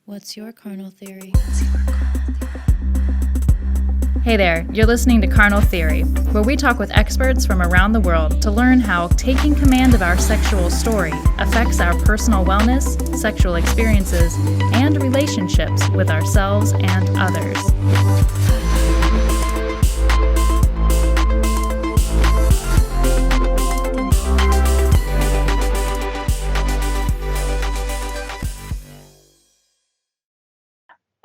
What's your carnal theory? Hey there, you're listening to Carnal Theory, where we talk with experts from around the world to learn how taking command of our sexual story affects our personal wellness, sexual experiences, and relationships with ourselves and others.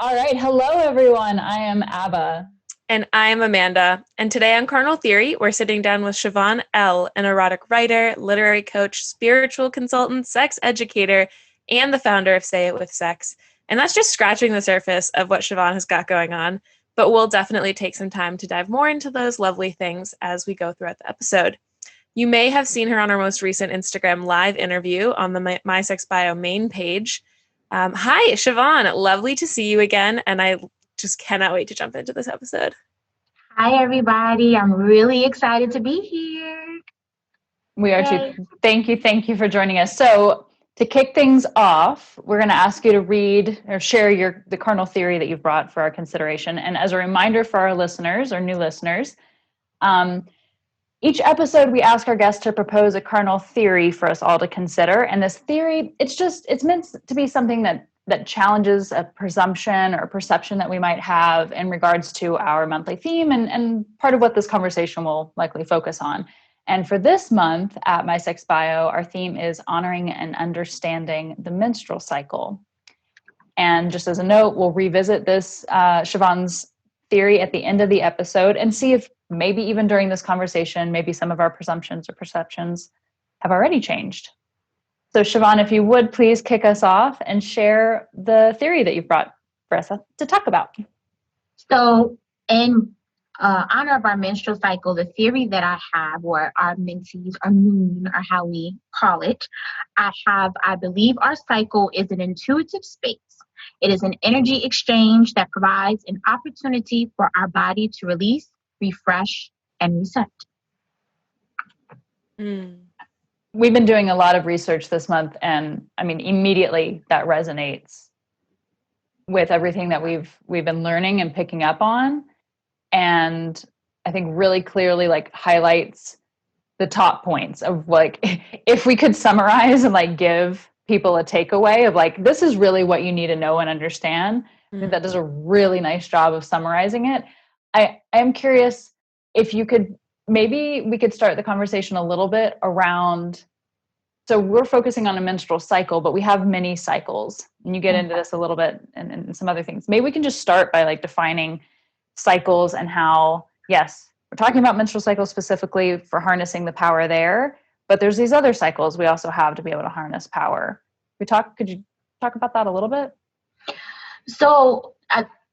All right, hello everyone. I am Abba. And I'm Amanda. And today on Carnal Theory, we're sitting down with ShaVaughn Elle, an erotic writer, literary coach, spiritual consultant, sex educator, and the founder of Say It With Sex. And that's just scratching the surface of what ShaVaughn has got going on. But we'll definitely take some time to dive more into those lovely things as we go throughout the episode. You may have seen her on our most recent Instagram live interview on the My Sexual Bio main page. Hi, ShaVaughn. Lovely to see you again. And I just cannot wait to jump into this episode. Hi, everybody. I'm really excited to be here. We are too. Thank you for joining us. So to kick things off, we're going to ask you to read or share the carnal theory that you've brought for our consideration. And as a reminder for our listeners or new listeners, each episode we ask our guests to propose a carnal theory for us all to consider. And this theory, it's meant to be something that challenges a presumption or perception that we might have in regards to our monthly theme and part of what this conversation will likely focus on. And for this month at My Sexual Bio, our theme is honoring and understanding the menstrual cycle. And just as a note, we'll revisit this ShaVaugh's theory at the end of the episode and see if maybe even during this conversation, maybe some of our presumptions or perceptions have already changed. So ShaVaughn, if you would please kick us off and share the theory that you've brought for us to talk about. So in honor of our menstrual cycle, the theory that I have, or our menses, or moon, or how we call it, I believe our cycle is an intuitive space. It is an energy exchange that provides an opportunity for our body to release, refresh, and reset. We've been doing a lot of research this month, and I mean, immediately that resonates with everything that we've been learning and picking up on. And I think really clearly highlights the top points of if we could summarize and give people a takeaway of this is really what you need to know and understand. I think that does a really nice job of summarizing it. I am curious if you could, maybe we could start the conversation a little bit around, so we're focusing on a menstrual cycle, but we have many cycles, and you get into this a little bit and some other things. Maybe we can just start by defining cycles and how, yes, we're talking about menstrual cycles specifically for harnessing the power there, but there's these other cycles we also have to be able to harness power. Could you talk about that a little bit? So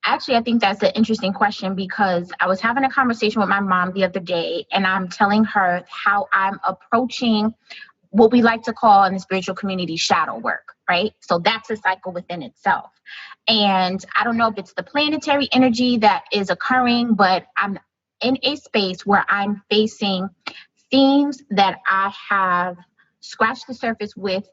I think that's an interesting question, because I was having a conversation with my mom the other day, and I'm telling her how I'm approaching what we like to call in the spiritual community shadow work, right? So that's a cycle within itself. And I don't know if it's the planetary energy that is occurring, but I'm in a space where I'm facing themes that I have scratched the surface with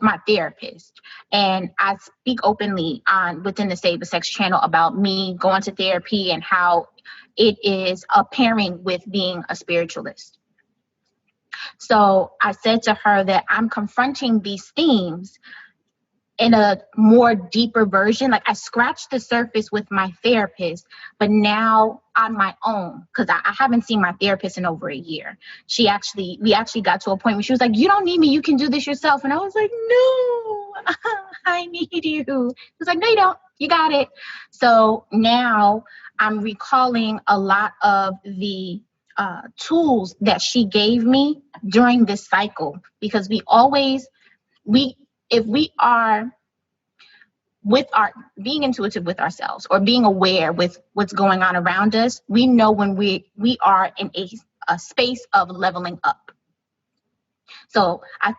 my therapist. And I speak openly within the Say It With Sex channel about me going to therapy and how it is a pairing with being a spiritualist. So I said to her that I'm confronting these themes in a more deeper version. I scratched the surface with my therapist, but now on my own, because I haven't seen my therapist in over a year. We actually got to a point where she was like, "You don't need me, you can do this yourself." And I was like, "No, I need you." She was like, "No, you don't, you got it." So now I'm recalling a lot of the tools that she gave me during this cycle, because if we are being intuitive with ourselves or being aware with what's going on around us, we know when we are in a space of leveling up. So I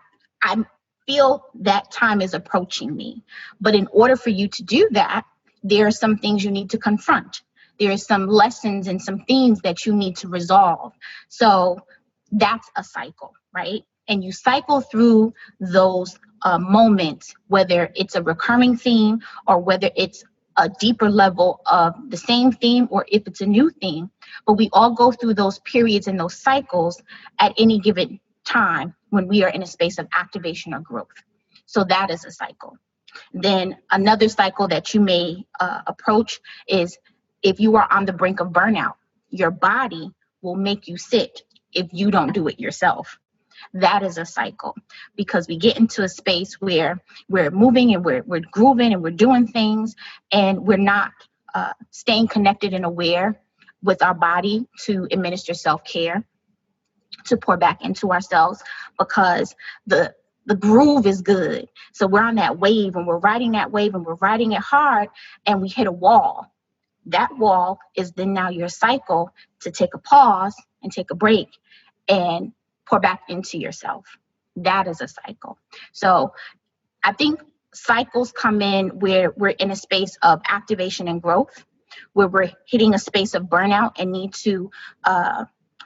feel that time is approaching me. But in order for you to do that, there are some things you need to confront. There are some lessons and some themes that you need to resolve. So that's a cycle, right? and you cycle through those moments, whether it's a recurring theme or whether it's a deeper level of the same theme or if it's a new theme. But we all go through those periods and those cycles at any given time when we are in a space of activation or growth. So that is a cycle. Then another cycle that you may approach is if you are on the brink of burnout, your body will make you sit if you don't do it yourself. That is a cycle, because we get into a space where we're moving and we're grooving and we're doing things, and we're not staying connected and aware with our body to administer self-care, to pour back into ourselves, because the groove is good. So we're on that wave and we're riding that wave and we're riding it hard, and we hit a wall. That wall is then now your cycle to take a pause and take a break and pour back into yourself. That is a cycle. So I think cycles come in where we're in a space of activation and growth, where we're hitting a space of burnout and need to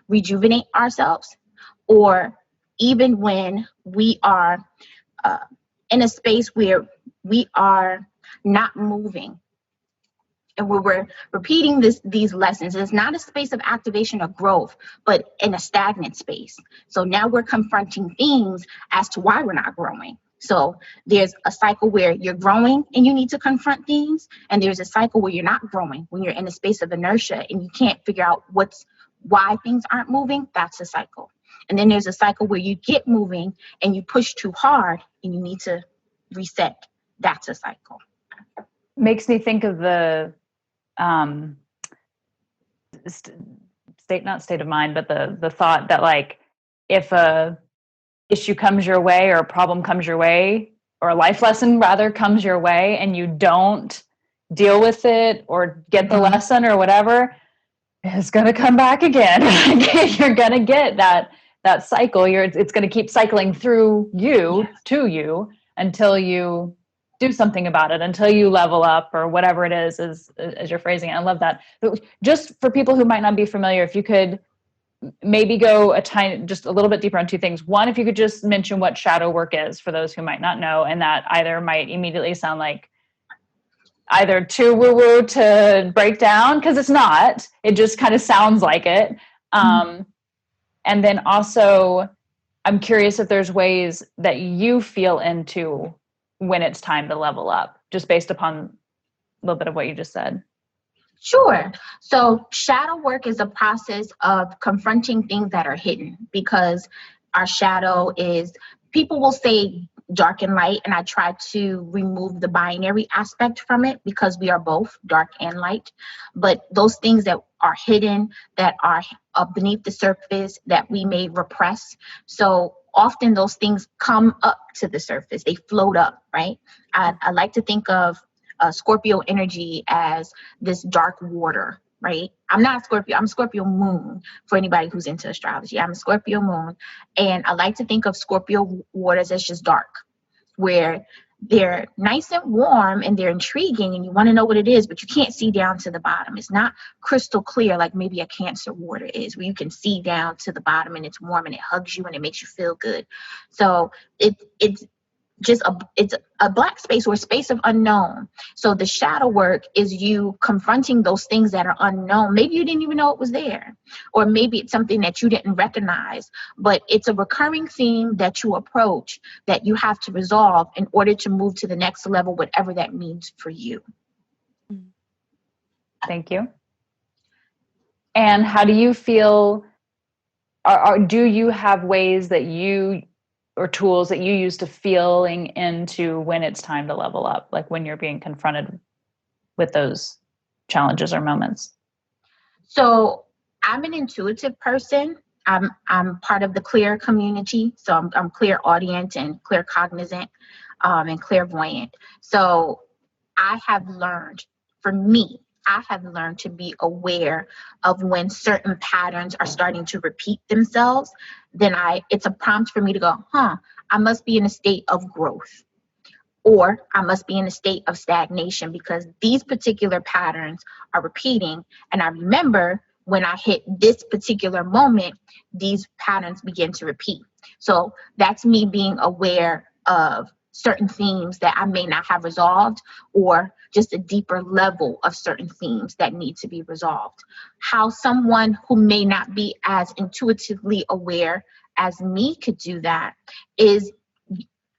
rejuvenate ourselves, or even when we are in a space where we are not moving. And we're repeating these lessons. It's not a space of activation or growth, but in a stagnant space. So now we're confronting themes as to why we're not growing. So there's a cycle where you're growing and you need to confront themes. And there's a cycle where you're not growing, when you're in a space of inertia and you can't figure out why things aren't moving. That's a cycle. And then there's a cycle where you get moving and you push too hard and you need to reset. That's a cycle. Makes me think of the not state of mind, but the thought that, like, if a issue comes your way or a problem comes your way, or a life lesson rather comes your way, and you don't deal with it or get the lesson or whatever, it's going to come back again. You're going to get that cycle. It's going to keep cycling through you to you until you do something about it, until you level up, or whatever it is, as you're phrasing it. I love that. But just for people who might not be familiar, if you could maybe go just a little bit deeper on two things. One, if you could just mention what shadow work is for those who might not know, and that either might immediately sound like either too woo-woo to break down, because it's not. It just kind of sounds like it. And then also, I'm curious if there's ways that you feel into when it's time to level up, just based upon a little bit of what you just said. Sure. So shadow work is a process of confronting things that are hidden, because our shadow is, people will say dark and light, and I try to remove the binary aspect from it, because we are both dark and light. But those things that are hidden, that are beneath the surface, that we may repress. So often those things come up to the surface. They float up, right? I like to think of Scorpio energy as this dark water, right? I'm not Scorpio. I'm Scorpio moon, for anybody who's into astrology. I'm a Scorpio moon. And I like to think of Scorpio waters as just dark, where they're nice and warm and they're intriguing and you want to know what it is, but you can't see down to the bottom. It's not crystal clear like maybe a Cancer water is, where you can see down to the bottom and it's warm and it hugs you and it makes you feel good. So it's a black space, or a space of unknown. So the shadow work is you confronting those things that are unknown. Maybe you didn't even know it was there, or maybe it's something that you didn't recognize, but it's a recurring theme that you approach, that you have to resolve in order to move to the next level, whatever that means for you. Thank you. And how do you feel, do you have ways that you, or tools that you use to feeling into when it's time to level up, like when you're being confronted with those challenges or moments? So I'm an intuitive person. I'm part of the clear community. So I'm clairaudient and claircognizant and clairvoyant. So I have learned to be aware of when certain patterns are starting to repeat themselves. Then it's a prompt for me to go, I must be in a state of growth, or I must be in a state of stagnation, because these particular patterns are repeating. And I remember when I hit this particular moment, these patterns begin to repeat. So that's me being aware of certain themes that I may not have resolved, or just a deeper level of certain themes that need to be resolved. How someone who may not be as intuitively aware as me could do that is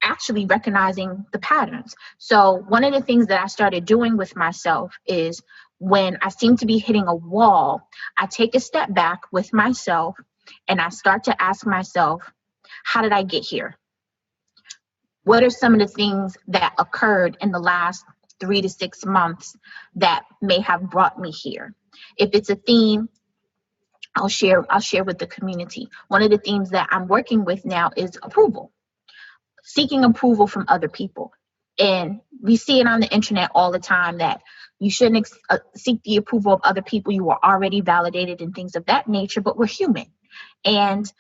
actually recognizing the patterns. So one of the things that I started doing with myself is, when I seem to be hitting a wall, I take a step back with myself and I start to ask myself, how did I get here? What are some of the things that occurred in the last 3 to 6 months that may have brought me here? If it's a theme, I'll share with the community. One of the themes that I'm working with now is approval, seeking approval from other people. And we see it on the internet all the time that you shouldn't seek the approval of other people. You are already validated and things of that nature, but we're human. And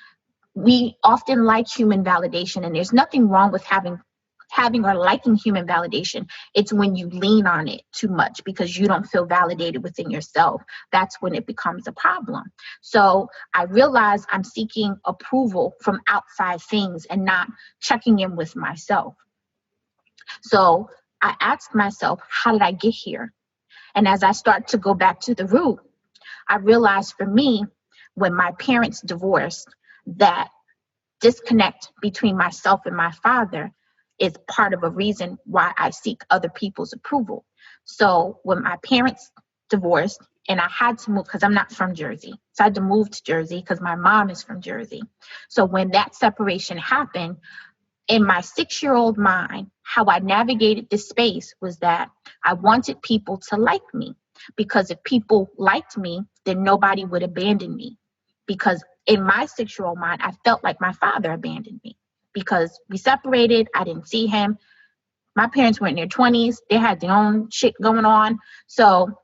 we often like human validation, and there's nothing wrong with having or liking human validation. It's when you lean on it too much because you don't feel validated within yourself. That's when it becomes a problem. So I realize I'm seeking approval from outside things and not checking in with myself. So I asked myself, how did I get here? And as I start to go back to the root, I realized for me, when my parents divorced, that disconnect between myself and my father is part of a reason why I seek other people's approval. So when my parents divorced and I had to move, because I'm not from Jersey, so I had to move to Jersey because my mom is from Jersey. So when that separation happened, in my 6-year-old mind, how I navigated this space was that I wanted people to like me, because if people liked me, then nobody would abandon me. Because in my 6-year-old mind, I felt like my father abandoned me because we separated. I didn't see him. My parents were in their 20s. They had their own shit going on. So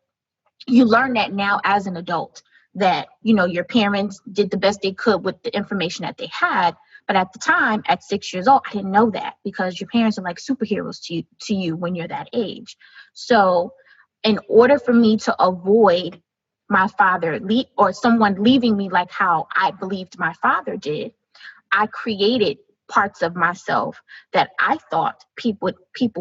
you learn that now as an adult, that, you know, your parents did the best they could with the information that they had. But at the time, at 6 years old, I didn't know that, because your parents are like superheroes to you when you're that age. So in order for me to avoid my father or someone leaving me like how I believed my father did, I created parts of myself that I thought people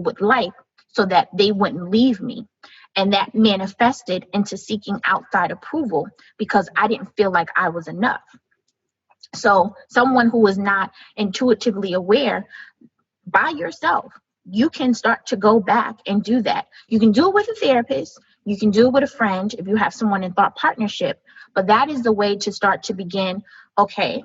would like, so that they wouldn't leave me. And that manifested into seeking outside approval because I didn't feel like I was enough. So someone who is not intuitively aware, by yourself, you can start to go back and do that. You can do it with a therapist. You can do it with a friend if you have someone in thought partnership. But that is the way to start to begin. Okay,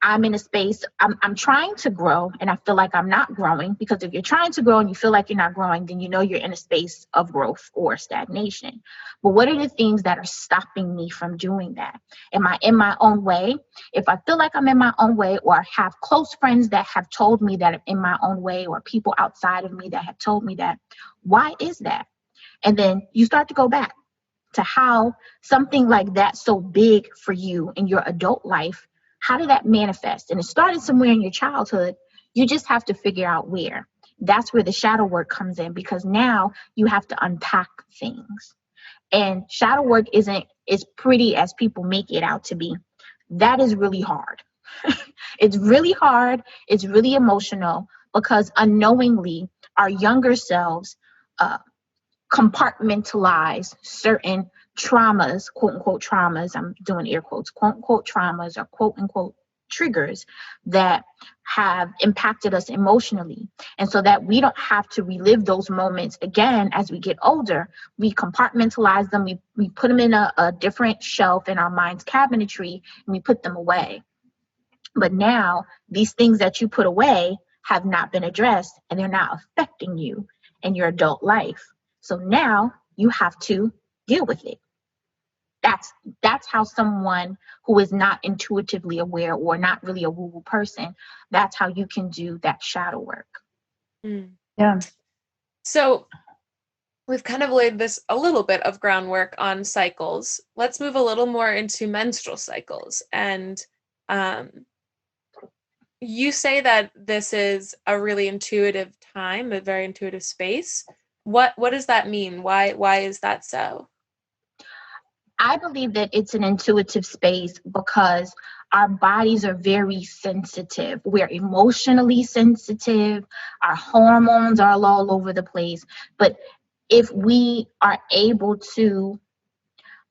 I'm in a space, I'm trying to grow and I feel like I'm not growing, because if you're trying to grow and you feel like you're not growing, then you know you're in a space of growth or stagnation. But what are the things that are stopping me from doing that? Am I in my own way? If I feel like I'm in my own way, or have close friends that have told me that I'm in my own way, or people outside of me that have told me that, why is that? And then you start to go back to how something like that so big for you in your adult life, how did that manifest? And it started somewhere in your childhood. You just have to figure out where. That's where the shadow work comes in, because now you have to unpack things. And shadow work isn't as pretty as people make it out to be. That is really hard. It's really hard. It's really emotional, because unknowingly our younger selves compartmentalize certain traumas, quote unquote traumas, I'm doing air quotes, quote unquote traumas, or quote unquote triggers that have impacted us emotionally. And so that we don't have to relive those moments again as we get older, we compartmentalize them, we put them in a different shelf in our mind's cabinetry, and we put them away. But now these things that you put away have not been addressed, and they're not affecting you in your adult life. So now you have to deal with it. That's how someone who is not intuitively aware, or not really a woo-woo person, that's how you can do that shadow work. Yeah. So we've kind of laid this a little bit of groundwork on cycles. Let's move a little more into menstrual cycles. And you say that this is a really intuitive time, a very intuitive space. What does that mean? Why is that so? I believe that it's an intuitive space because our bodies are very sensitive. We're emotionally sensitive. Our hormones are all over the place. But if we are able to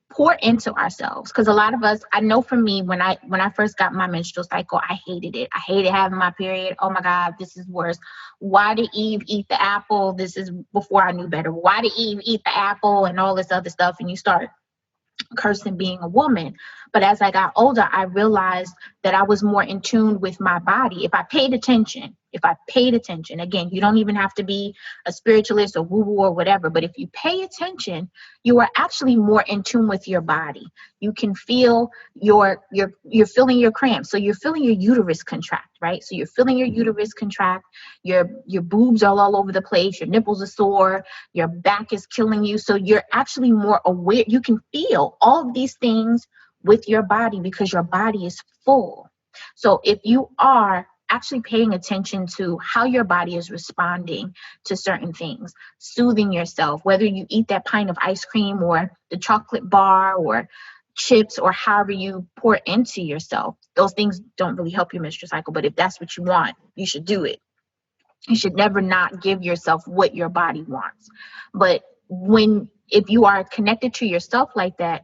pour into ourselves, because a lot of us, I know for me, when I first got my menstrual cycle, I hated it. I hated having my period. Oh my God, this is worse. Why did Eve eat the apple? This is before I knew better. Why did Eve eat the apple and all this other stuff? And you start cursing being a woman. But as I got older, I realized that I was more in tune with my body. If I paid attention, again, you don't even have to be a spiritualist or woo-woo or whatever, but if you pay attention, you are actually more in tune with your body. You can feel you're feeling your cramps. So you're feeling your uterus contract, right? So you're feeling your uterus contract, your boobs are all over the place, your nipples are sore, your back is killing you. So you're actually more aware. You can feel all of these things with your body because your body is full. So if you are actually paying attention to how your body is responding to certain things, soothing yourself, whether you eat that pint of ice cream or the chocolate bar or chips or however you pour into yourself, those things don't really help your menstrual cycle. But if that's what you want, you should do it. You should never not give yourself what your body wants. But if you are connected to yourself like that,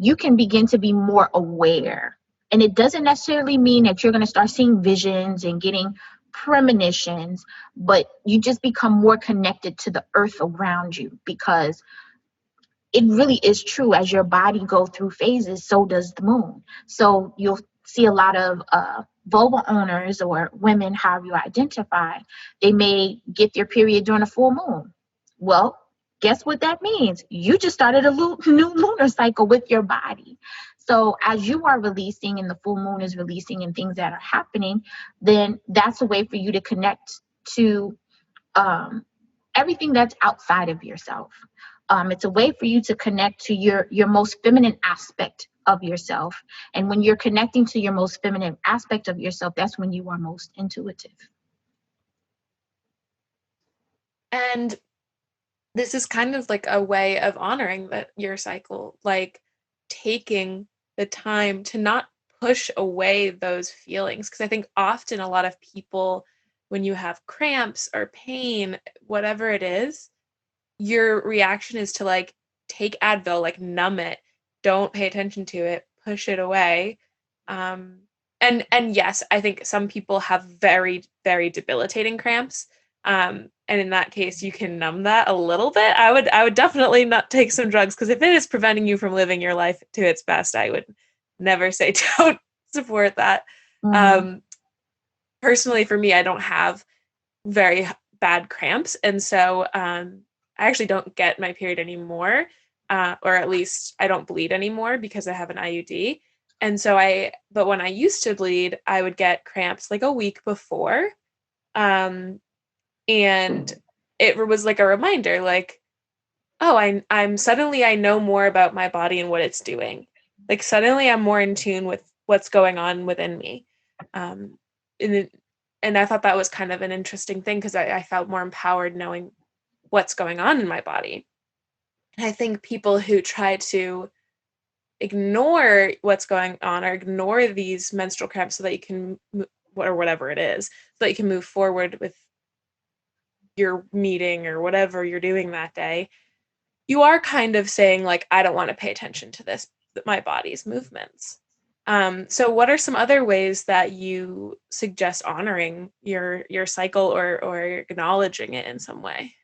you can begin to be more aware. And it doesn't necessarily mean that you're going to start seeing visions and getting premonitions, but you just become more connected to the earth around you, because it really is true. As your body goes through phases, so does the moon. So you'll see a lot of vulva owners or women, however you identify, they may get their period during a full moon. Well, guess what that means? You just started a new lunar cycle with your body. So as you are releasing and the full moon is releasing and things that are happening, then that's a way for you to connect to everything that's outside of yourself. It's a way for you to connect to your most feminine aspect of yourself. And when you're connecting to your most feminine aspect of yourself, that's when you are most intuitive. And this is kind of like a way of honoring your cycle, like taking the time to not push away those feelings. Because I think often a lot of people, when you have cramps or pain, whatever it is, your reaction is to like take Advil, like numb it, don't pay attention to it, push it away. And yes, I think some people have very, very debilitating cramps. And in that case, you can numb that a little bit. I would definitely not take some drugs, because if it is preventing you from living your life to its best, I would never say don't support that. Mm-hmm. Personally, for me, I don't have very bad cramps, and so I actually don't get my period anymore, or at least I don't bleed anymore because I have an IUD. And so but when I used to bleed, I would get cramps like a week before. And it was like a reminder, like, oh, I'm suddenly I know more about my body and what it's doing. Like suddenly I'm more in tune with what's going on within me. And I thought that was kind of an interesting thing, because I felt more empowered knowing what's going on in my body. And I think people who try to ignore what's going on or ignore these menstrual cramps so that you can, or whatever it is, so that you can move forward with your meeting or whatever you're doing that day, you are kind of saying like, I don't want to pay attention to this, my body's movements. So what are some other ways that you suggest honoring your cycle or acknowledging it in some way?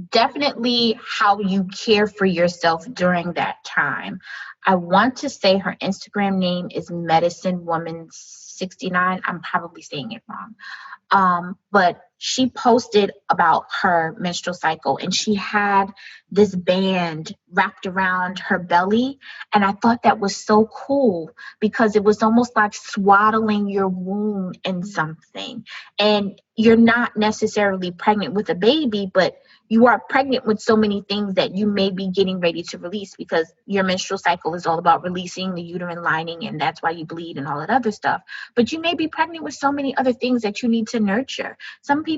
Definitely how you care for yourself during that time. I want to say her Instagram name is Medicine Woman 69. I'm probably saying it wrong. But she posted about her menstrual cycle, and she had this band wrapped around her belly. And I thought that was so cool, because it was almost like swaddling your womb in something. And you're not necessarily pregnant with a baby, but you are pregnant with so many things that you may be getting ready to release, because your menstrual cycle is all about releasing the uterine lining, and that's why you bleed and all that other stuff. But you may be pregnant with so many other things that you need to nurture. Some people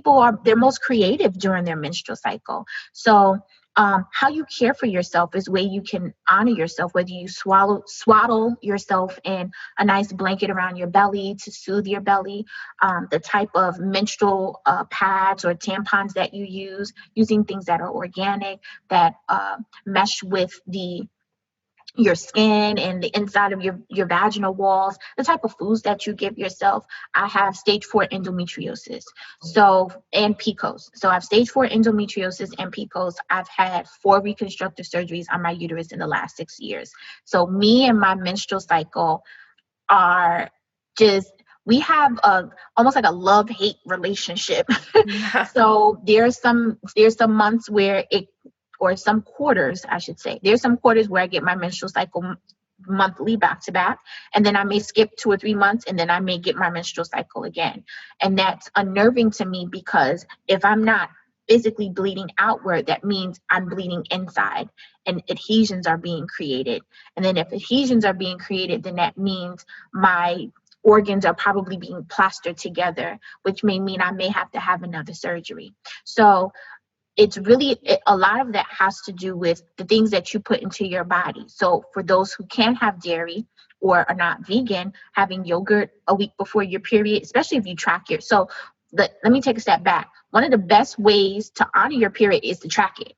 they're most creative during their menstrual cycle. So How you care for yourself is where you can honor yourself, whether you swaddle yourself in a nice blanket around your belly to soothe your belly, the type of menstrual pads or tampons that you use, using things that are organic, that mesh with your skin and the inside of your vaginal walls, the type of foods that you give yourself. I have stage 4 endometriosis, and PCOS. So I have stage 4 endometriosis and PCOS. I've had 4 reconstructive surgeries on my uterus in the last 6 years. So me and my menstrual cycle are just, we have almost like a love-hate relationship. Yeah. So there's some months where or some quarters, I should say. There's some quarters where I get my menstrual cycle monthly back to back, and then I may skip 2 or 3 months, and then I may get my menstrual cycle again. And that's unnerving to me, because if I'm not physically bleeding outward, that means I'm bleeding inside, and adhesions are being created. And then if adhesions are being created, then that means my organs are probably being plastered together, which may mean I may have to have another surgery. So it's really, a lot of that has to do with the things that you put into your body. So for those who can have dairy or are not vegan, having yogurt a week before your period, especially if you track it. So let me take a step back. One of the best ways to honor your period is to track it.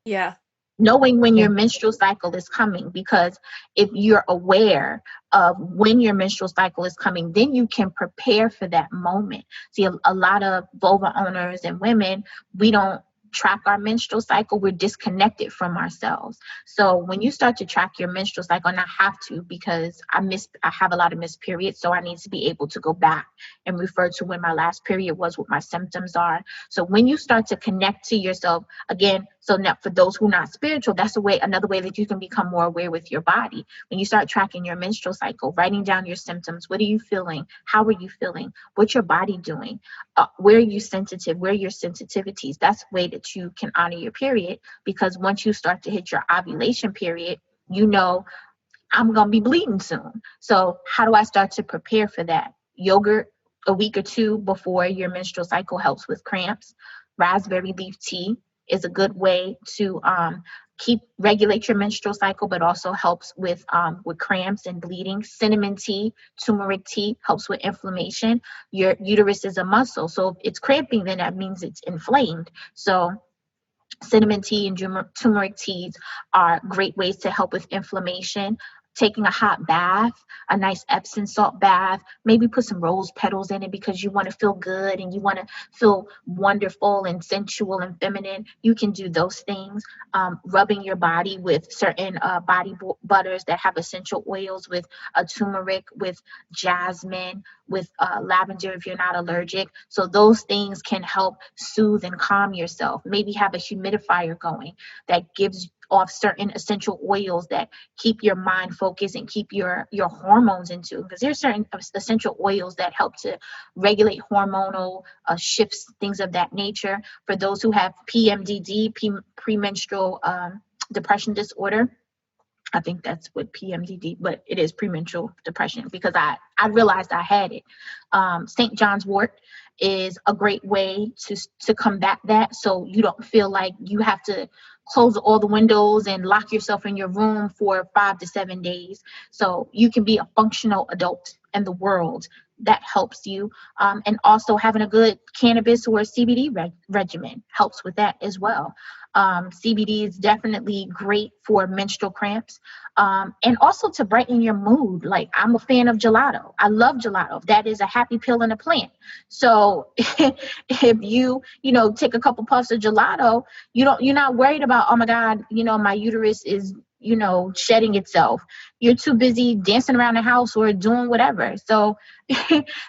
Yeah. Knowing when your menstrual cycle is coming, because if you're aware of when your menstrual cycle is coming, then you can prepare for that moment. See, a lot of vulva owners and women, we don't track our menstrual cycle. We're disconnected from ourselves. So when you start to track your menstrual cycle, and I have to, because I have a lot of missed periods, so I need to be able to go back and refer to when my last period was, what my symptoms are. So when you start to connect to yourself again, so now for those who are not spiritual, that's another way that you can become more aware with your body. When you start tracking your menstrual cycle, writing down your symptoms, what are you feeling? How are you feeling? What's your body doing? Where are you sensitive? Where are your sensitivities? That's a way that you can honor your period, because once you start to hit your ovulation period, you know, I'm going to be bleeding soon. So how do I start to prepare for that? Yogurt a week or 2 before your menstrual cycle helps with cramps. Raspberry leaf tea is a good way to regulate your menstrual cycle, but also helps with cramps and bleeding. Cinnamon tea, turmeric tea helps with inflammation. Your uterus is a muscle, so if it's cramping, then that means it's inflamed. So cinnamon tea and turmeric teas are great ways to help with inflammation. Taking a hot bath, a nice Epsom salt bath, maybe put some rose petals in it because you want to feel good and you want to feel wonderful and sensual and feminine. You can do those things. Rubbing your body with certain body butters that have essential oils, with turmeric, with jasmine, with lavender if you're not allergic. So those things can help soothe and calm yourself. Maybe have a humidifier going that gives off certain essential oils that keep your mind focused and keep your hormones in tune, because there's certain essential oils that help to regulate hormonal shifts, things of that nature. For those who have PMDD, premenstrual depression disorder, I think that's what PMDD, but it is premenstrual depression, because I realized I had it. St. John's wort is a great way to combat that, so you don't feel like you have to close all the windows and lock yourself in your room for 5 to 7 days. So you can be a functional adult in the world. That helps you. And also having a good cannabis or CBD regimen helps with that as well. CBD is definitely great for menstrual cramps, and also to brighten your mood. Like, I'm a fan of gelato. I love gelato. That is a happy pill in a plant. So if you take a couple puffs of gelato, you're not worried about, oh my God, my uterus is shedding itself. You're too busy dancing around the house or doing whatever. So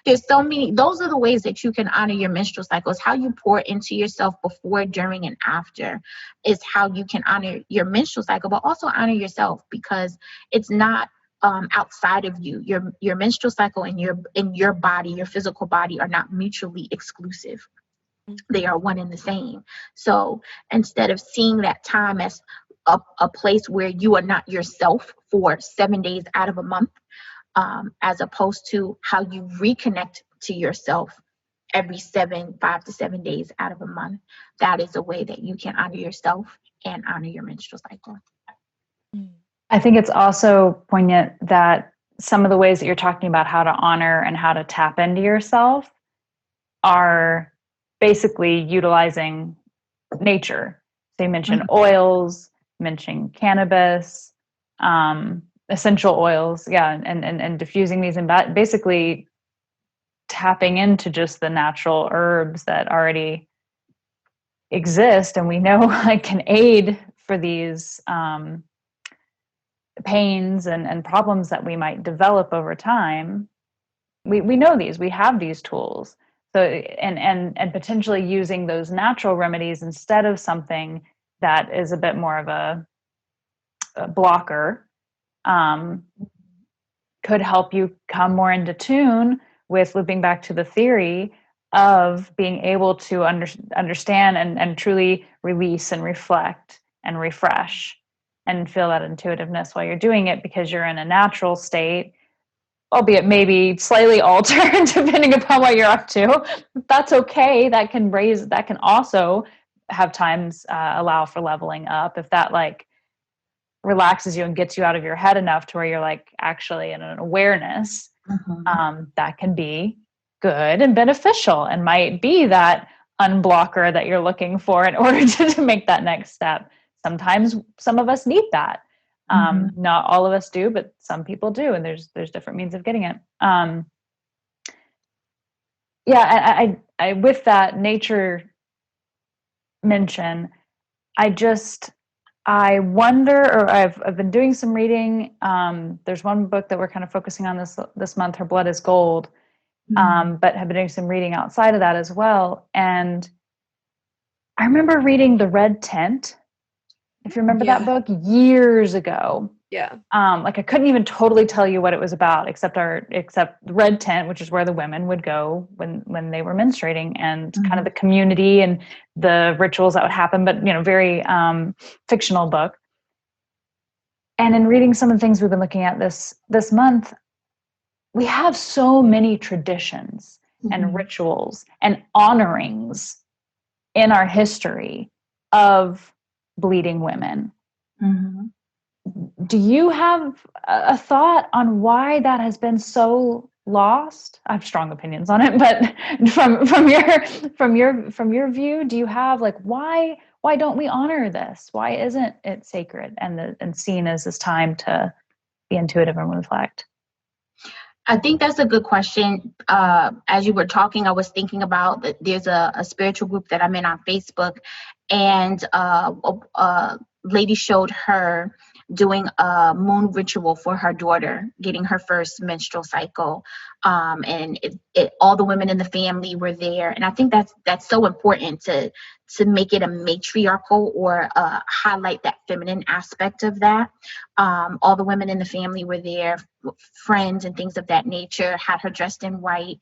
there's so many. Those are the ways that you can honor your menstrual cycles. How you pour into yourself before, during, and after is how you can honor your menstrual cycle, but also honor yourself, because it's not outside of you. Your menstrual cycle and your body, your physical body, are not mutually exclusive. They are one and the same. So instead of seeing that time as a place where you are not yourself for 7 days out of a month, as opposed to how you reconnect to yourself every 5 to 7 days out of a month, that is a way that you can honor yourself and honor your menstrual cycle. I think it's also poignant that some of the ways that you're talking about how to honor and how to tap into yourself are basically utilizing nature. So you mentioned oils, mentioning cannabis, essential oils, and diffusing these and basically tapping into just the natural herbs that already exist and we know like can aid for these pains and problems that we might develop over time. We know these, we have these tools. So and potentially using those natural remedies instead of something that is a bit more of a blocker could help you come more into tune with looping back to the theory of being able to understand and truly release and reflect and refresh and feel that intuitiveness while you're doing it, because you're in a natural state, albeit maybe slightly altered depending upon what you're up to. That's okay. That can also have times allow for leveling up if that like relaxes you and gets you out of your head enough to where you're like actually in an awareness. That can be good and beneficial and might be that unblocker that you're looking for in order to make that next step. Sometimes some of us need that. Not all of us do, but some people do. And there's different means of getting it. I with that nature mention, I wonder, or I've been doing some reading. There's one book that we're kind of focusing on this month, Her Blood is Gold, but have been doing some reading outside of that as well. And I remember reading The Red Tent, if you remember that book, years ago. Yeah. Like I couldn't even totally tell you what it was about, except the Red Tent, which is where the women would go when they were menstruating, and kind of the community and the rituals that would happen, but very fictional book. And in reading some of the things we've been looking at this month, we have so many traditions and rituals and honorings in our history of bleeding women. Do you have a thought on why that has been so lost? I have strong opinions on it, but from your view, do you have like why don't we honor this? Why isn't it sacred and seen as this time to be intuitive and reflect? I think that's a good question. As you were talking, I was thinking about that there's a spiritual group that I'm in on Facebook, and a lady showed her doing a moon ritual for her daughter, getting her first menstrual cycle. And all the women in the family were there. And I think that's so important to make it a matriarchal or highlight that feminine aspect of that. All the women in the family were there, friends and things of that nature, had her dressed in white,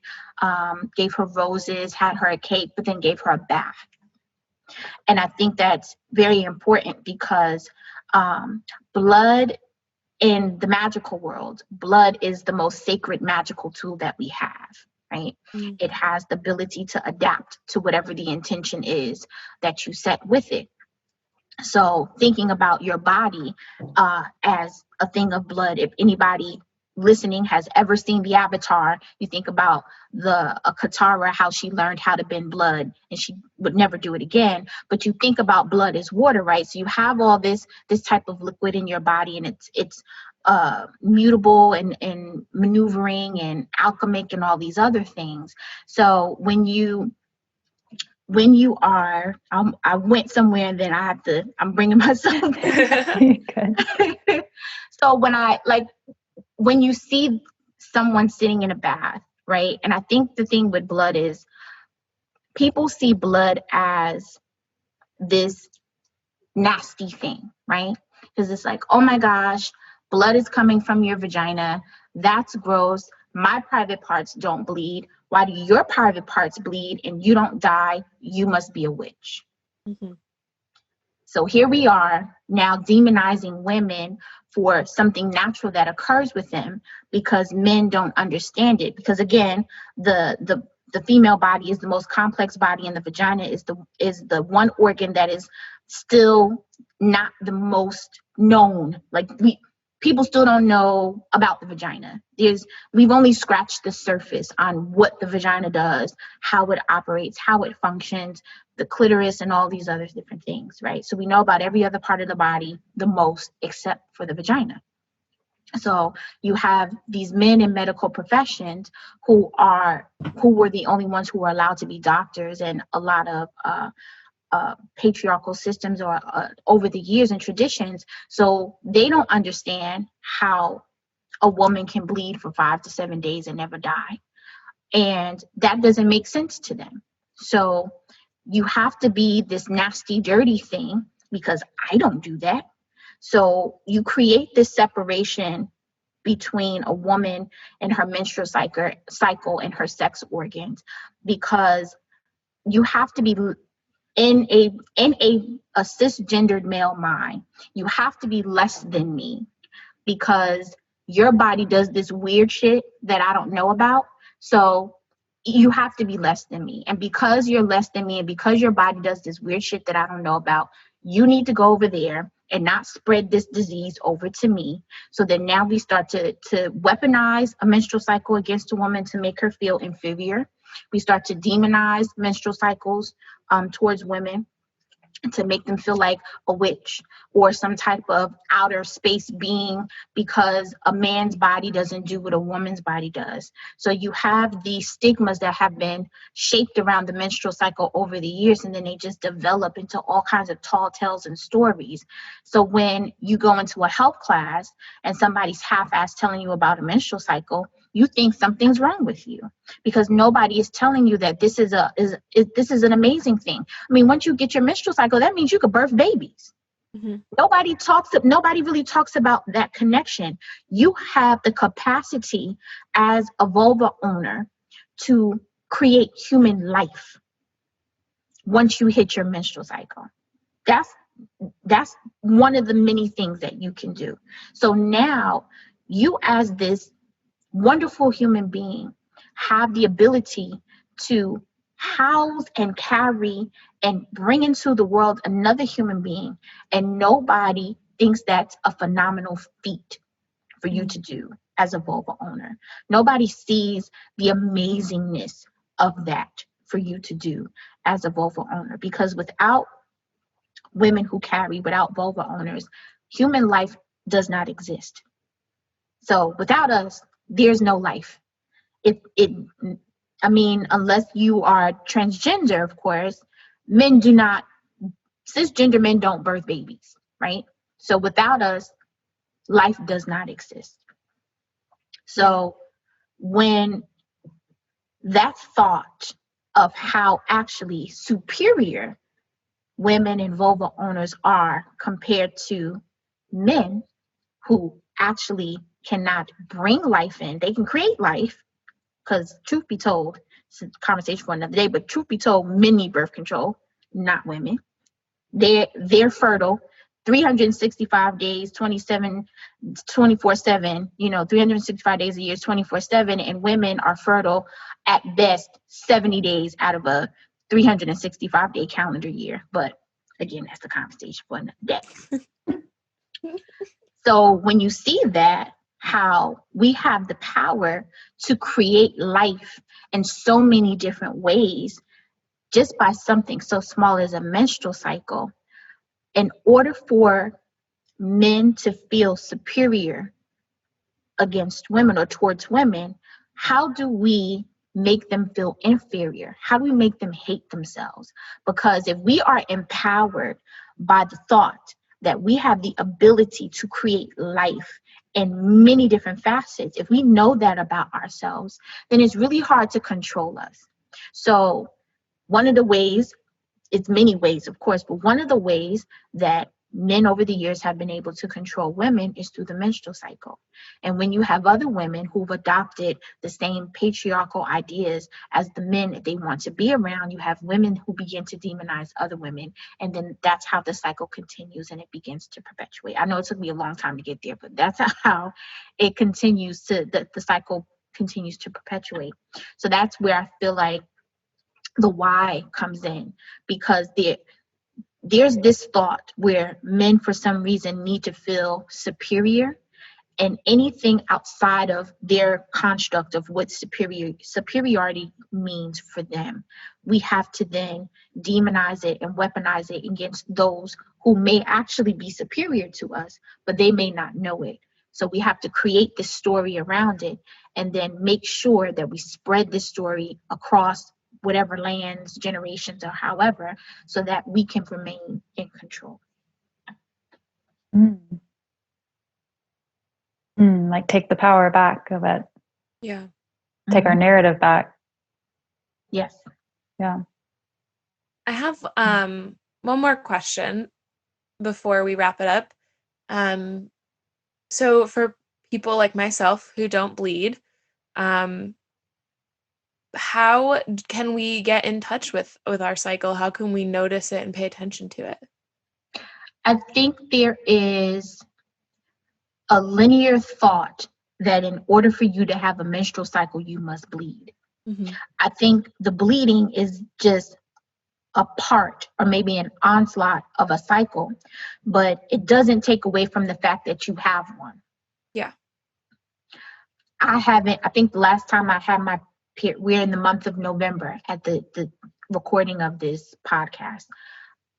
gave her roses, had her a cake, but then gave her a bath. And I think that's very important because blood in the magical world, blood is the most sacred magical tool that we have, right? It has the ability to adapt to whatever the intention is that you set with it. So thinking about your body as a thing of blood, if anybody listening has ever seen the Avatar, you think about Katara, how she learned how to bend blood and she would never do it again. But you think about blood as water, right? So you have all this type of liquid in your body, and it's mutable and maneuvering and alchemic and all these other things. So when you are, I went somewhere and then I'm bringing myself back. So when you see someone sitting in a bath, right? And I think the thing with blood is people see blood as this nasty thing, right? Because it's like, oh my gosh, blood is coming from your vagina. That's gross. My private parts don't bleed. Why do your private parts bleed and you don't die? You must be a witch. So here we are now demonizing women for something natural that occurs with them because men don't understand it. Because again, the female body is the most complex body, and the vagina is the one organ that is still not the most known. Like people still don't know about the vagina. We've only scratched the surface on what the vagina does, how it operates, how it functions, the clitoris, and all these other different things, right? So we know about every other part of the body the most, except for the vagina. So you have these men in medical professions who were the only ones who were allowed to be doctors, and a lot of patriarchal systems or over the years and traditions. So they don't understand how a woman can bleed for 5 to 7 days and never die. And that doesn't make sense to them. So you have to be this nasty, dirty thing, because I don't do that. So you create this separation between a woman and her menstrual cycle and her sex organs, because you have to be in a cisgendered male mind. You have to be less than me, because your body does this weird shit that I don't know about. So you have to be less than me. And because you're less than me, and because your body does this weird shit that I don't know about, you need to go over there and not spread this disease over to me. So then now we start to weaponize a menstrual cycle against a woman to make her feel inferior. We start to demonize menstrual cycles towards women to make them feel like a witch or some type of outer space being, because a man's body doesn't do what a woman's body does. So you have these stigmas that have been shaped around the menstrual cycle over the years, and then they just develop into all kinds of tall tales and stories. So when you go into a health class and somebody's half-assed telling you about a menstrual cycle, you think something's wrong with you, because nobody is telling you that this is an amazing thing. I mean, once you get your menstrual cycle, that means you could birth babies. Mm-hmm. Nobody really talks about that connection. You have the capacity as a vulva owner to create human life once you hit your menstrual cycle. That's one of the many things that you can do. So now you, as this wonderful human being, have the ability to house and carry and bring into the world another human being, and nobody thinks that's a phenomenal feat for you to do as a vulva owner. Nobody sees the amazingness of that for you to do as a vulva owner, because without women who carry, without vulva owners, human life does not exist. So without us, there's no life. Unless you are transgender, of course, cisgender men don't birth babies, right? So without us, life does not exist. So when that thought of how actually superior women and vulva owners are compared to men who actually cannot bring life in, they can create life, because truth be told, it's a conversation for another day, but truth be told, men need birth control, not women. They're fertile 365 days, 24/7, 365 days a year, 24/7, and women are fertile at best 70 days out of a 365-day calendar year. But again, that's the conversation for another day. So when you see that, how we have the power to create life in so many different ways, just by something so small as a menstrual cycle, in order for men to feel superior against women or towards women, how do we make them feel inferior? How do we make them hate themselves? Because if we are empowered by the thought that we have the ability to create life in many different facets, if we know that about ourselves, then it's really hard to control us. So one of the ways, it's many ways, of course, but one of the ways that men over the years have been able to control women is through the menstrual cycle. And when you have other women who've adopted the same patriarchal ideas as the men that they want to be around, you have women who begin to demonize other women. And then that's how the cycle continues and it begins to perpetuate. I know it took me a long time to get there, but that's how it continues the cycle continues to perpetuate. So that's where I feel like the why comes in, because there's this thought where men, for some reason, need to feel superior, and anything outside of their construct of what superiority means for them, we have to then demonize it and weaponize it against those who may actually be superior to us, but they may not know it. So we have to create this story around it and then make sure that we spread this story across whatever lands, generations, or however, so that we can remain in control. Like take the power back of it. Yeah. Take our narrative back. Yes. Yeah. I have one more question before we wrap it up. So for people like myself who don't bleed, how can we get in touch with our cycle? How can we notice it and pay attention to it? I think there is a linear thought that in order for you to have a menstrual cycle, you must bleed. Mm-hmm. I think the bleeding is just a part or maybe an onslaught of a cycle, but it doesn't take away from the fact that you have one. Yeah. I think the last time I had my period, we're in the month of November at the recording of this podcast.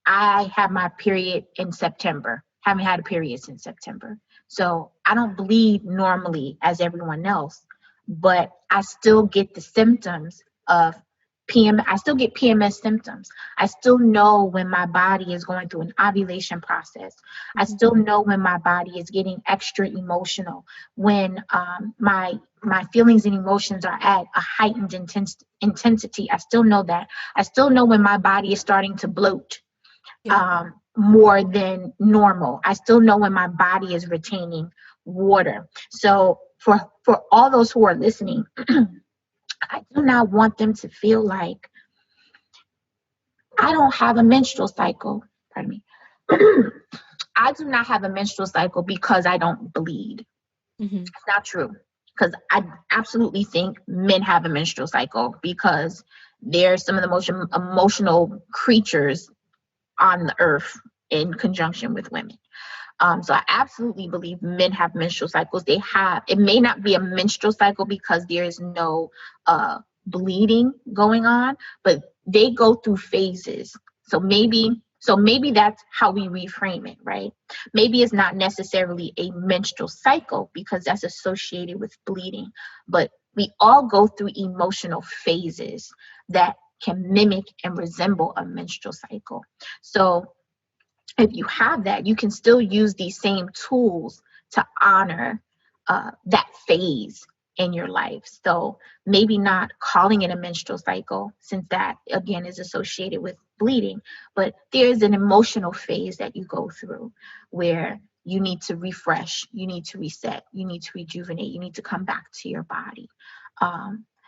I had my period in September. Haven't had a period since September. So I don't bleed normally as everyone else, but I still get the symptoms of I still get PMS symptoms. I still know when my body is going through an ovulation process. I still know when my body is getting extra emotional, when my feelings and emotions are at a heightened intensity. I still know that. I still know when my body is starting to bloat more than normal. I still know when my body is retaining water. So for all those who are listening, I do not want them to feel like I don't have a menstrual cycle. Pardon me. I do not have a menstrual cycle because I don't bleed. Mm-hmm. It's not true. Because I absolutely think men have a menstrual cycle because they're some of the most emotional creatures on the earth in conjunction with women. So I absolutely believe men have menstrual cycles. It may not be a menstrual cycle because there is no bleeding going on, but they go through phases. So maybe that's how we reframe it, right? Maybe it's not necessarily a menstrual cycle because that's associated with bleeding, but we all go through emotional phases that can mimic and resemble a menstrual cycle. So if you have that, you can still use these same tools to honor that phase in your life. So maybe not calling it a menstrual cycle, since that again is associated with bleeding, but there's an emotional phase that you go through where you need to refresh, you need to reset, you need to rejuvenate, you need to come back to your body.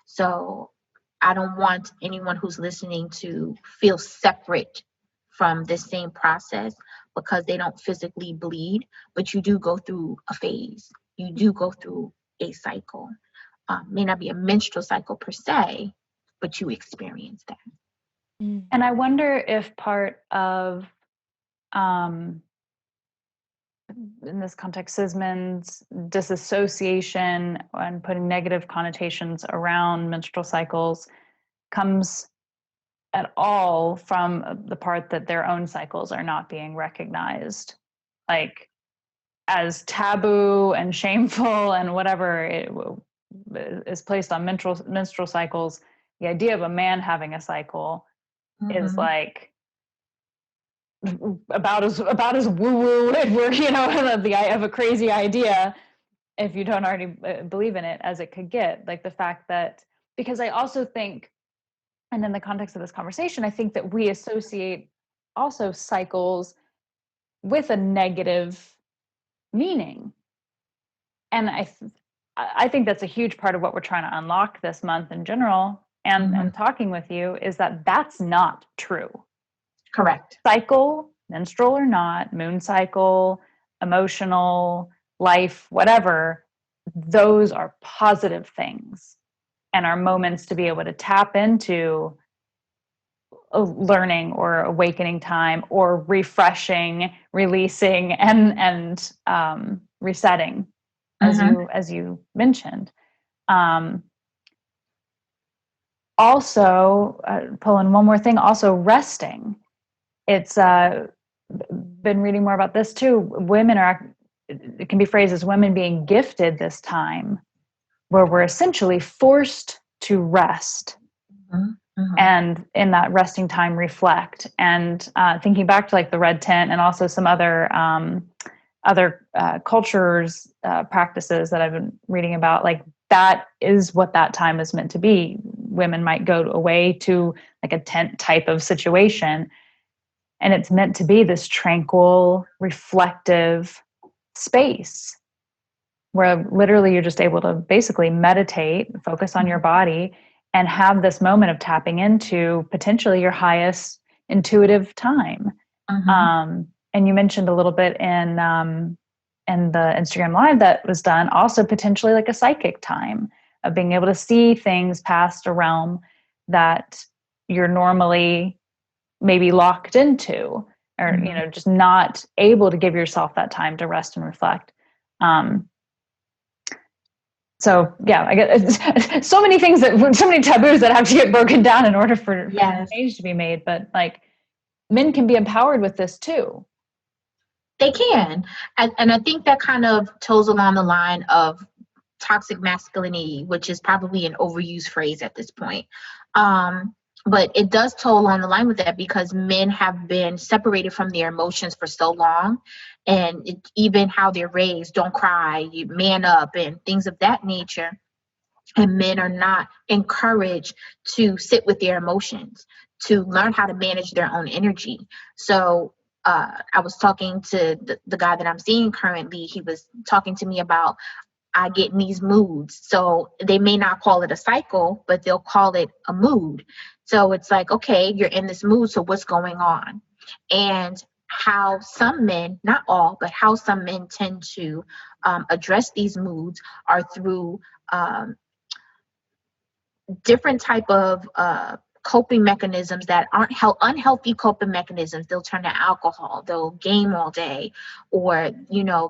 So I don't want anyone who's listening to feel separate from the same process because they don't physically bleed, but you do go through a phase. You do go through a cycle. May not be a menstrual cycle per se, but you experience that. And I wonder if part of, in this context, Sisman's disassociation and putting negative connotations around menstrual cycles comes at all from the part that their own cycles are not being recognized, like as taboo and shameful and whatever it is placed on menstrual cycles. The idea of a man having a cycle is like about as woo-woo of a crazy idea, if you don't already believe in it, as it could get. Like the fact that, because I also think, and in the context of this conversation, I think that we associate also cycles with a negative meaning. And I think that's a huge part of what we're trying to unlock this month in general, and talking with you, is that that's not true. Correct. Cycle, menstrual or not, moon cycle, emotional, life, whatever, those are positive things and are moments to be able to tap into learning or awakening time or refreshing, releasing, and resetting, as you mentioned. Also, pull in one more thing. Also, resting. It's been reading more about this too. It can be phrased as women being gifted this time, where we're essentially forced to rest. And in that resting time, reflect. And thinking back to like the red tent and also some other cultures, practices that I've been reading about, like that is what that time is meant to be. Women might go away to like a tent type of situation, and it's meant to be this tranquil, reflective space where literally you're just able to basically meditate, focus on your body, and have this moment of tapping into potentially your highest intuitive time. And you mentioned a little bit in the Instagram Live that was done, also potentially like a psychic time of being able to see things past a realm that you're normally maybe locked into, or just not able to give yourself that time to rest and reflect. So yeah, I get so many things so many taboos that have to get broken down in order for change to be made. But like, men can be empowered with this too. They can. And I think that kind of toes along the line of toxic masculinity, which is probably an overused phrase at this point. But it does toe along the line with that because men have been separated from their emotions for so long. And even how they're raised, don't cry, you man up, and things of that nature. And men are not encouraged to sit with their emotions, to learn how to manage their own energy. So I was talking to the guy that I'm seeing currently. He was talking to me about, I get in these moods. So they may not call it a cycle, but they'll call it a mood. So it's like, okay, you're in this mood. So what's going on? And how some men, not all, but how some men tend to address these moods are through different type of coping mechanisms that aren't unhealthy coping mechanisms. They'll turn to alcohol, they'll game all day, or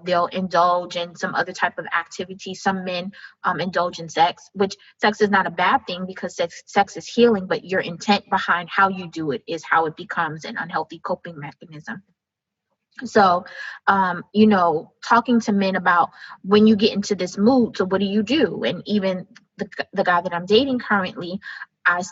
they'll indulge in some other type of activity. Some men indulge in sex, which sex is not a bad thing because sex is healing, but your intent behind how you do it is how it becomes an unhealthy coping mechanism. So, talking to men about when you get into this mood, so what do you do? And even the guy that I'm dating currently, I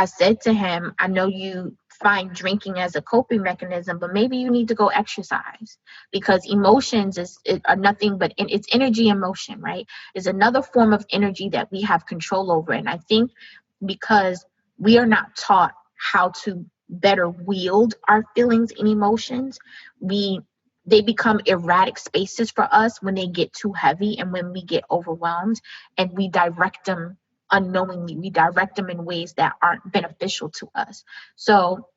said to him, I know you find drinking as a coping mechanism, but maybe you need to go exercise, because emotions are nothing but it's energy and motion, right? Is another form of energy that we have control over. And I think because we are not taught how to better wield our feelings and emotions, they become erratic spaces for us when they get too heavy and when we get overwhelmed, and we direct them unknowingly. We direct them in ways that aren't beneficial to us. So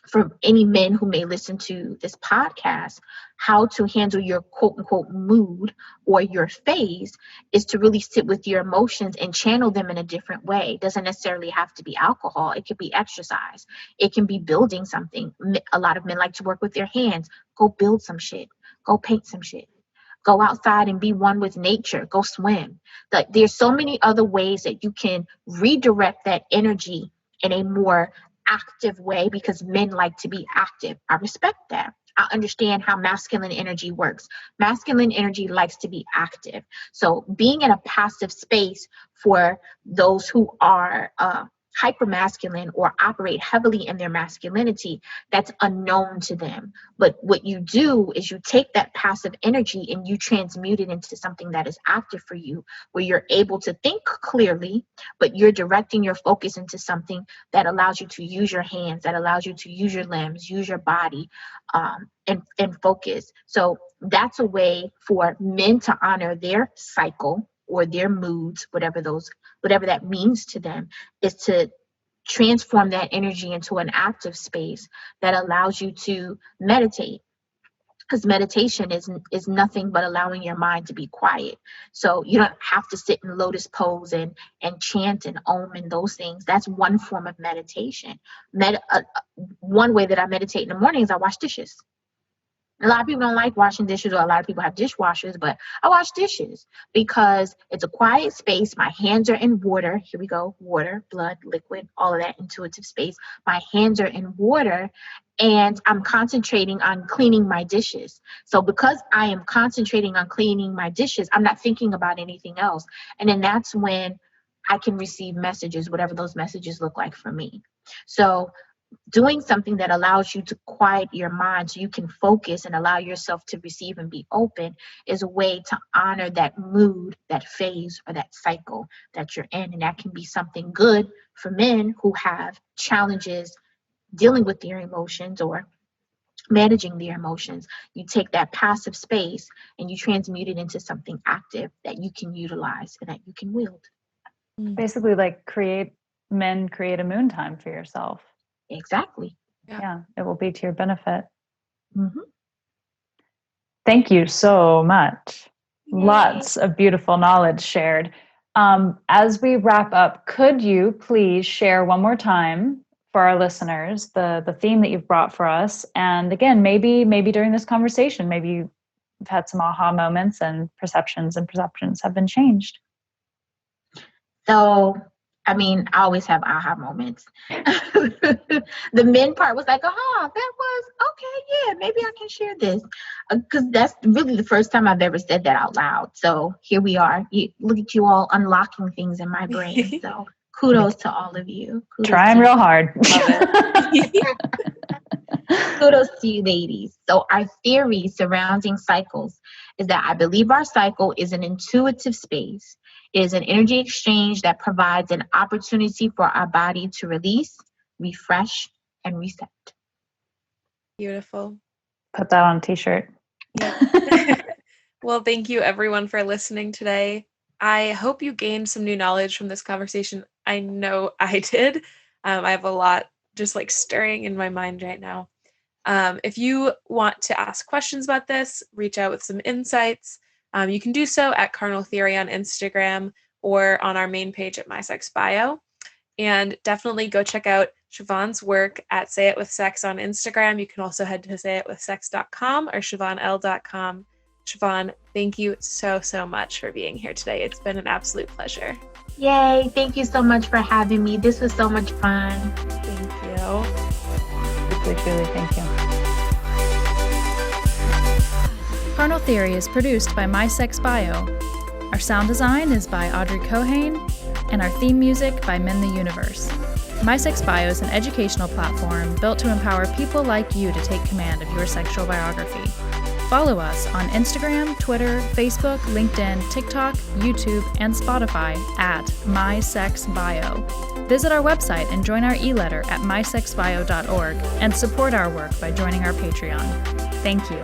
for any men who may listen to this podcast, how to handle your quote unquote mood or your phase is to really sit with your emotions and channel them in a different way. It doesn't necessarily have to be alcohol. It could be exercise. It can be building something. A lot of men like to work with their hands. Go build some shit. Go paint some shit. Go outside and be one with nature. Go swim. Like, there's so many other ways that you can redirect that energy in a more active way, because men like to be active. I respect that. I understand how masculine energy works. Masculine energy likes to be active. So being in a passive space for those who are hypermasculine or operate heavily in their masculinity, that's unknown to them. But what you do is you take that passive energy and you transmute it into something that is active for you, where you're able to think clearly, but you're directing your focus into something that allows you to use your hands, that allows you to use your limbs, use your body, and focus. So that's a way for men to honor their cycle or their moods, whatever that means to them, is to transform that energy into an active space that allows you to meditate. Because meditation is nothing but allowing your mind to be quiet. So you don't have to sit in lotus pose and chant and om and those things. That's one form of meditation. One way that I meditate in the morning is I wash dishes. A lot of people don't like washing dishes, or a lot of people have dishwashers, but I wash dishes because it's a quiet space. My hands are in water. Here we go. Water, blood, liquid, all of that intuitive space. My hands are in water, and I'm concentrating on cleaning my dishes. So because I am concentrating on cleaning my dishes, I'm not thinking about anything else. And then that's when I can receive messages, whatever those messages look like for me. So doing something that allows you to quiet your mind so you can focus and allow yourself to receive and be open is a way to honor that mood, that phase, or that cycle that you're in. And that can be something good for men who have challenges dealing with their emotions or managing their emotions. You take that passive space and you transmute it into something active that you can utilize and that you can wield. Basically, like create a moon time for yourself. Exactly. Yeah, it will be to your benefit. Mm-hmm. Thank you so much. Yay. Lots of beautiful knowledge shared. As we wrap up, could you please share one more time for our listeners the theme that you've brought for us? And again, maybe during this conversation, maybe you've had some aha moments and perceptions have been changed. So, I mean, I always have aha moments. The men part was like, that was okay. Yeah, maybe I can share this. Because that's really the first time I've ever said that out loud. So here we are. Look at you all unlocking things in my brain. So kudos to all of you. Trying real hard. Kudos to you, ladies. So our theory surrounding cycles is that I believe our cycle is an intuitive space. It is an energy exchange that provides an opportunity for our body to release, refresh, and reset. Beautiful. Put that on a t-shirt. Yeah. Well, thank you everyone for listening today. I hope you gained some new knowledge from this conversation. I know I did. I have a lot just like stirring in my mind right now. If you want to ask questions about this, reach out with some insights. You can do so at Carnal Theory on Instagram or on our main page at My Sex Bio. And definitely go check out ShaVaugh's work at Say It With Sex on Instagram. You can also head to sayitwithsex.com or ShaVaughNelle.com. ShaVaughn, thank you so much for being here today. It's been an absolute pleasure. Yay. Thank you so much for having me. This was so much fun. Thank you. Truly, thank you. Carnal Theory is produced by My Sex Bio. Our sound design is by Audrey Cohane, and our theme music by Men the Universe. My Sex Bio is an educational platform built to empower people like you to take command of your sexual biography. Follow us on Instagram, Twitter, Facebook, LinkedIn, TikTok, YouTube, and Spotify at My Sex Bio. Visit our website and join our e-letter at mysexbio.org and support our work by joining our Patreon. Thank you.